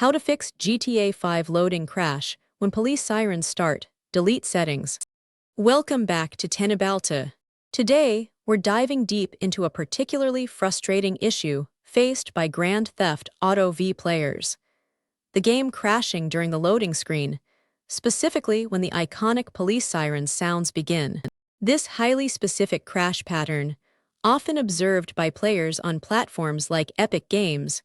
How to fix GTA 5 loading crash when police sirens start. Delete settings. Welcome back to Tenabalta. Today, we're diving deep into a particularly frustrating issue faced by Grand Theft Auto V players. The game crashing during the loading screen, specifically when the iconic police siren sounds begin. This highly specific crash pattern, often observed by players on platforms like Epic Games,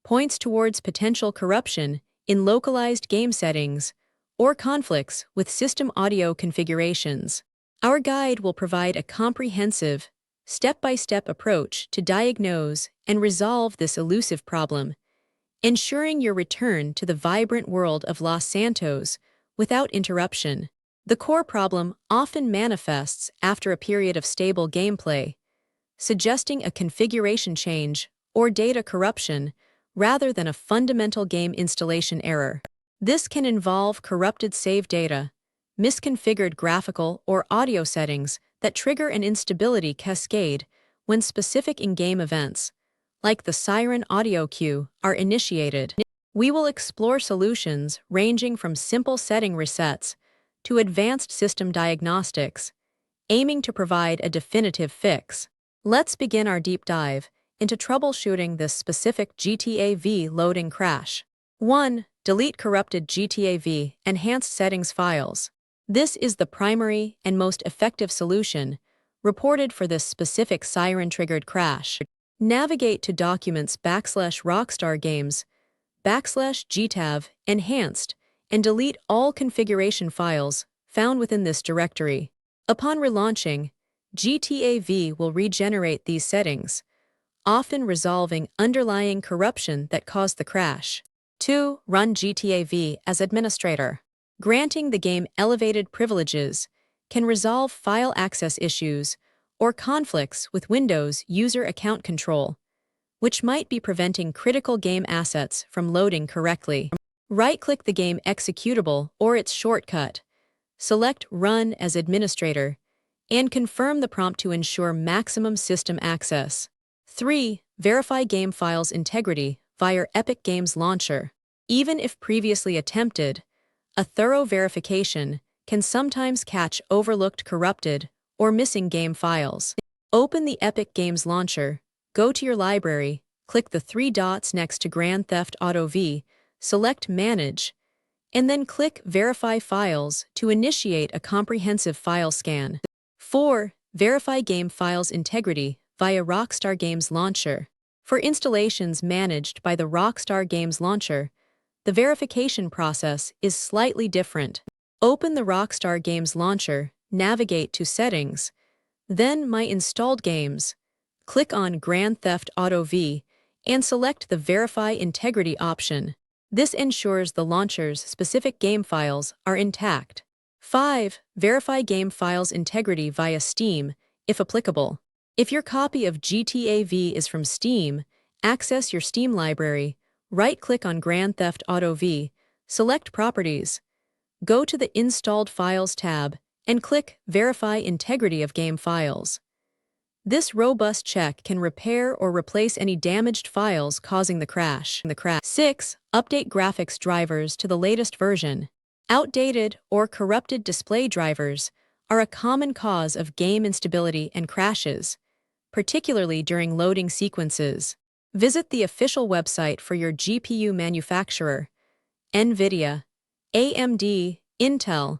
points towards potential corruption in localized game settings or conflicts with system audio configurations. Our guide will provide a comprehensive, step-by-step approach to diagnose and resolve this elusive problem, ensuring your return to the vibrant world of Los Santos without interruption. The core problem often manifests after a period of stable gameplay, suggesting a configuration change or data corruption rather than a fundamental game installation error. This can involve corrupted save data, misconfigured graphical or audio settings that trigger an instability cascade when specific in-game events, like the Siren audio cue, are initiated. We will explore solutions ranging from simple setting resets to advanced system diagnostics, aiming to provide a definitive fix. Let's begin our deep dive into troubleshooting this specific GTA V loading crash. 1. Delete corrupted GTA V enhanced settings files. This is the primary and most effective solution reported for this specific siren-triggered crash. Navigate to Documents /Rockstar Games /GTAV enhanced and delete all configuration files found within this directory. Upon relaunching, GTA V will regenerate these settings, often resolving underlying corruption that caused the crash. 2. Run GTA V as administrator. Granting the game elevated privileges can resolve file access issues or conflicts with Windows user account control, which might be preventing critical game assets from loading correctly. Right-click the game executable or its shortcut, select Run as administrator, and confirm the prompt to ensure maximum system access. 3. Verify game files integrity via Epic Games Launcher. Even if previously attempted, a thorough verification can sometimes catch overlooked corrupted or missing game files. Open the Epic Games Launcher, go to your library, click the three dots next to Grand Theft Auto V, select Manage, and then click Verify Files to initiate a comprehensive file scan. 4. Verify game files integrity via Rockstar Games Launcher. For installations managed by the Rockstar Games Launcher, the verification process is slightly different. Open the Rockstar Games Launcher, navigate to Settings, then My Installed Games. Click on Grand Theft Auto V and select the Verify Integrity option. This ensures the launcher's specific game files are intact. 5. Verify game files integrity via Steam, if applicable. If your copy of GTA V is from Steam, access your Steam library, right-click on Grand Theft Auto V, select Properties, go to the Installed Files tab, and click Verify Integrity of Game Files. This robust check can repair or replace any damaged files causing the crash. 6. Update graphics drivers to the latest version. Outdated or corrupted display drivers are a common cause of game instability and crashes, particularly during loading sequences. Visit the official website for your GPU manufacturer, NVIDIA, AMD, Intel,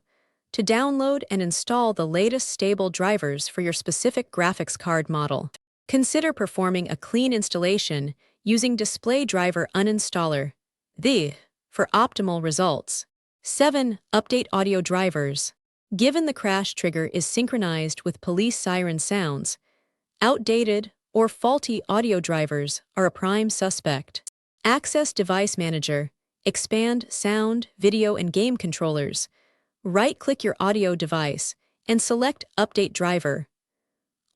to download and install the latest stable drivers for your specific graphics card model. Consider performing a clean installation using Display Driver Uninstaller, for optimal results. 7. Update audio drivers. Given the crash trigger is synchronized with police siren sounds, outdated or faulty audio drivers are a prime suspect. Access Device Manager, expand Sound, Video, and Game Controllers. Right-click your audio device and select Update Driver.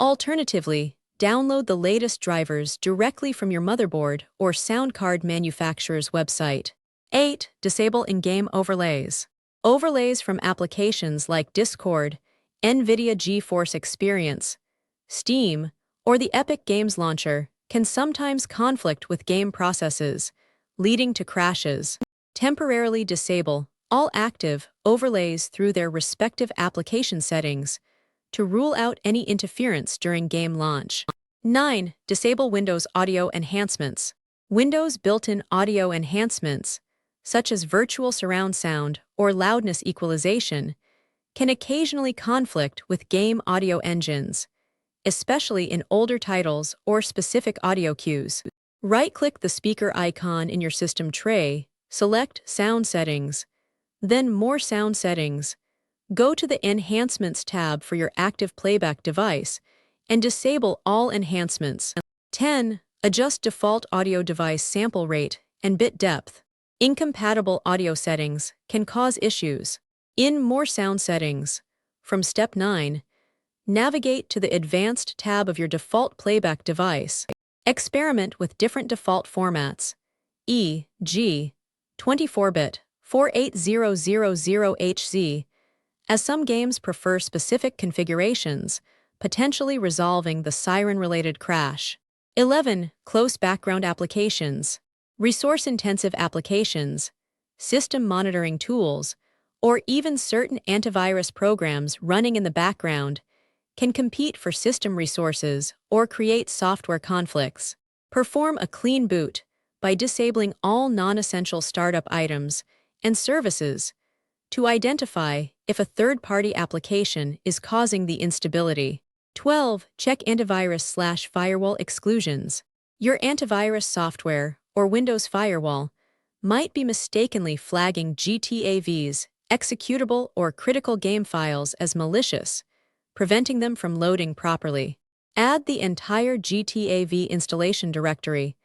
Alternatively, download the latest drivers directly from your motherboard or sound card manufacturer's website. 8. Disable in-game overlays. Overlays from applications like Discord, NVIDIA GeForce Experience, Steam, or the Epic Games Launcher can sometimes conflict with game processes, leading to crashes. Temporarily disable all active overlays through their respective application settings to rule out any interference during game launch. 9. Disable Windows audio enhancements. Windows built-in audio enhancements, such as virtual surround sound or loudness equalization, can occasionally conflict with game audio engines, especially in older titles or specific audio cues. Right-click the speaker icon in your system tray, select Sound Settings, then More Sound Settings. Go to the Enhancements tab for your active playback device and disable all enhancements. 10. Adjust default audio device sample rate and bit depth. Incompatible audio settings can cause issues. In More Sound Settings, from Step 9, navigate to the Advanced tab of your default playback device. Experiment with different default formats, e.g., 24-bit, 48000HZ, as some games prefer specific configurations, potentially resolving the Siren-related crash. 11. Close background applications. Resource-intensive applications, system monitoring tools, or even certain antivirus programs running in the background can compete for system resources or create software conflicts. Perform a clean boot by disabling all non-essential startup items and services to identify if a third-party application is causing the instability. 12. Check antivirus/firewall exclusions. Your antivirus software or Windows firewall might be mistakenly flagging GTAVs, executable or critical game files as malicious, preventing them from loading properly. Add the entire GTAV installation directory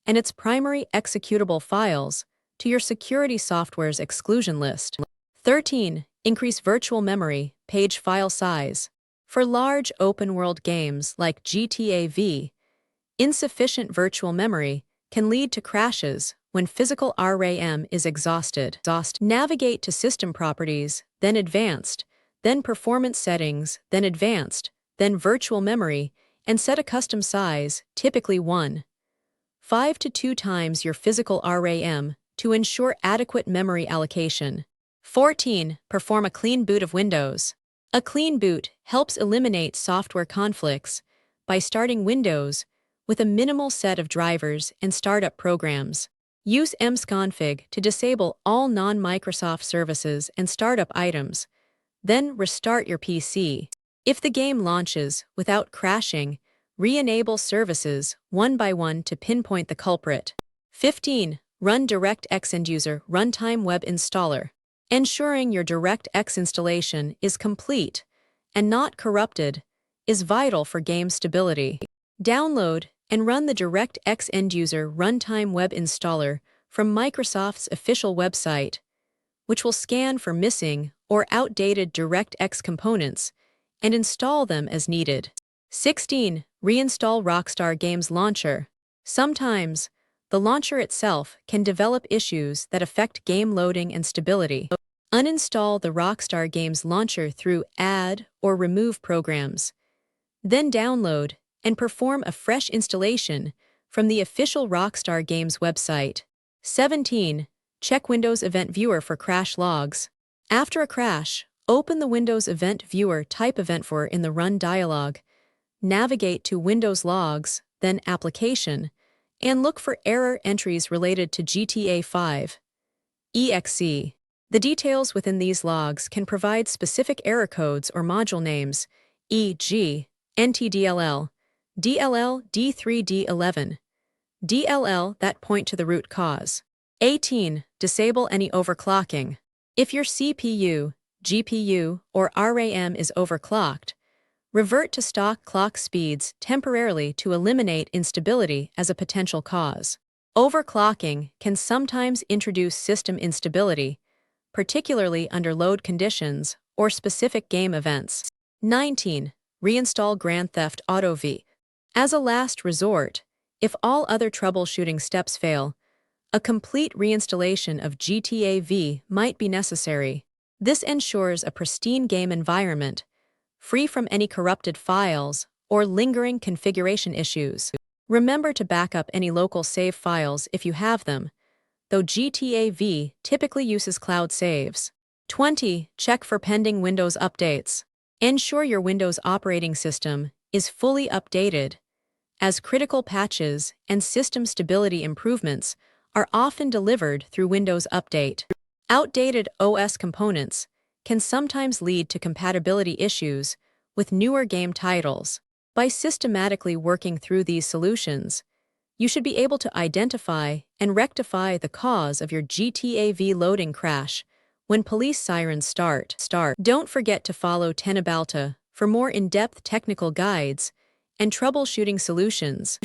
and its primary executable files to your security software's exclusion list. 13. Increase virtual memory, page file size. For large open-world games like GTAV, insufficient virtual memory can lead to crashes when physical RAM is exhausted. Navigate to System Properties, then Advanced, then Performance Settings, then Advanced, then Virtual Memory, and set a custom size, typically 1.5 to 2 times your physical RAM, to ensure adequate memory allocation. 14. Perform a clean boot of Windows. A clean boot helps eliminate software conflicts by starting Windows with a minimal set of drivers and startup programs. Use misconfig to disable all non-Microsoft services and startup items, then restart your PC. If the game launches without crashing, re-enable services one by one to pinpoint the culprit. 15. Run DirectX End-User Runtime Web Installer. Ensuring your DirectX installation is complete and not corrupted is vital for game stability. Download and run the DirectX End-User Runtime Web Installer from Microsoft's official website, which will scan for missing or outdated DirectX components and install them as needed. 16. Reinstall Rockstar Games Launcher. Sometimes, the launcher itself can develop issues that affect game loading and stability. Uninstall the Rockstar Games Launcher through Add or Remove programs. Then download and perform a fresh installation from the official Rockstar Games website. 17. Check Windows Event Viewer for crash logs. After a crash, open the Windows Event Viewer, type Event for in the Run dialog, navigate to Windows Logs, then Application, and look for error entries related to GTA 5 exe. The details within these logs can provide specific error codes or module names, e.g., NTDLL, DLL D3D11, DLL that point to the root cause. 18. Disable any overclocking. If your CPU, GPU, or RAM is overclocked, revert to stock clock speeds temporarily to eliminate instability as a potential cause. Overclocking can sometimes introduce system instability, particularly under load conditions or specific game events. 19. Reinstall Grand Theft Auto V. As a last resort, if all other troubleshooting steps fail, a complete reinstallation of GTA V might be necessary. This ensures a pristine game environment, free from any corrupted files or lingering configuration issues. Remember to back up any local save files if you have them, though GTA V typically uses cloud saves. 20. Check for pending Windows updates. Ensure your Windows operating system is fully updated, as critical patches and system stability improvements are often delivered through Windows Update. Outdated OS components can sometimes lead to compatibility issues with newer game titles. By systematically working through these solutions, you should be able to identify and rectify the cause of your GTA V loading crash when police sirens start. Don't forget to follow Tenabalta for more in-depth technical guides and troubleshooting solutions.